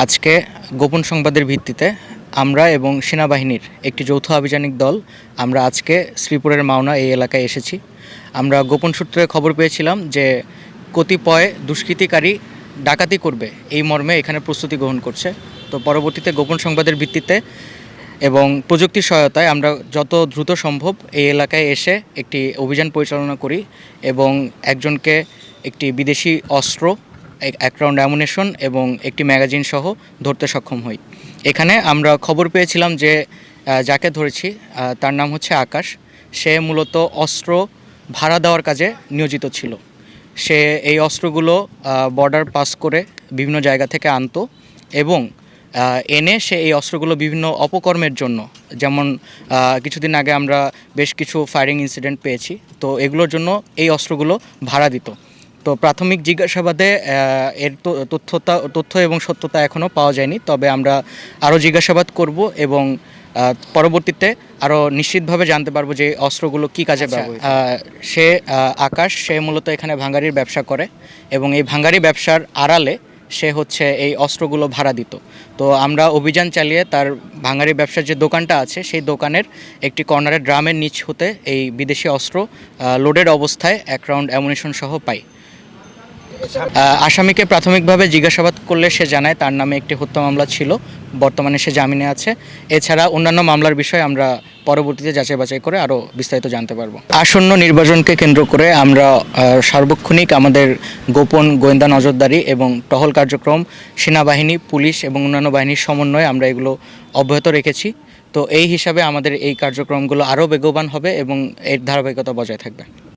আজকে গোপন সংবাদের ভিত্তিতে আমরা এবং সেনাবাহিনীর একটি যৌথ আভিযানিক দল আমরা আজকে শ্রীপুরের মাওনা এই এলাকায় এসেছি। আমরা গোপন সূত্রে খবর পেয়েছিলাম যে কতিপয় দুষ্কৃতিকারী ডাকাতি করবে এই মর্মে এখানে প্রস্তুতি গ্রহণ করছে। তো পরবর্তীতে গোপন সংবাদের ভিত্তিতে এবং প্রযুক্তির সহায়তায় আমরা যত দ্রুত সম্ভব এই এলাকায় এসে একটি অভিযান পরিচালনা করি এবং একজনকে একটি বিদেশি অস্ত্র, এক রাউন্ড অ্যামুনেশন এবং একটি ম্যাগাজিন সহ ধরতে সক্ষম হই। এখানে আমরা খবর পেয়েছিলাম যে যাকে ধরেছি তার নাম হচ্ছে আকাশ। সে মূলত অস্ত্র ভাড়া দেওয়ার কাজে নিয়োজিত ছিল। সে এই অস্ত্রগুলো বর্ডার পাস করে বিভিন্ন জায়গা থেকে আনতো এবং এনে সে এই অস্ত্রগুলো বিভিন্ন অপকর্মের জন্য, যেমন কিছুদিন আগে আমরা বেশ কিছু ফায়ারিং ইনসিডেন্ট পেয়েছি, তো এগুলোর জন্য এই অস্ত্রগুলো ভাড়া দিত। তো প্রাথমিক জিজ্ঞাসাবাদে এর তথ্য এবং সত্যতা এখনও পাওয়া যায়নি, তবে আমরা আরও জিজ্ঞাসাবাদ করব এবং পরবর্তীতে আরও নিশ্চিতভাবে জানতে পারবো যে অস্ত্রগুলো কী কাজে ব্যবহৃত। সে আকাশ, সে মূলত এখানে ভাঙারির ব্যবসা করে এবং এই ভাঙারি ব্যবসার আড়ালে সে হচ্ছে এই অস্ত্রগুলো ভাড়া দিত। তো আমরা অভিযান চালিয়ে তার ভাঙারি ব্যবসার যে দোকানটা আছে সেই দোকানের একটি কর্নারের ড্রামের নিচ হতে এই বিদেশি অস্ত্র লোডেড অবস্থায় এক রাউন্ড অ্যামুনেশন সহ পাই। আসামিকে প্রাথমিকভাবে জিজ্ঞাসাবাদ করলে সে জানায় তার নামে একটি হত্যা মামলা ছিল, বর্তমানে সে জামিনে আছে। এছাড়া অন্যান্য মামলার বিষয়ে আমরা পরবর্তীতে যাচাই বাছাই করে আরও বিস্তারিত জানতে পারবো। আসন্ন নির্বাচনকে কেন্দ্র করে আমরা সার্বক্ষণিক আমাদের গোপন গোয়েন্দা নজরদারি এবং টহল কার্যক্রম সেনাবাহিনী, পুলিশ এবং অন্যান্য বাহিনীর সমন্বয়ে আমরা এগুলো অব্যাহত রেখেছি। তো এই হিসাবে আমাদের এই কার্যক্রমগুলো আরও বেগবান হবে এবং এর ধারাবাহিকতা বজায় থাকবে।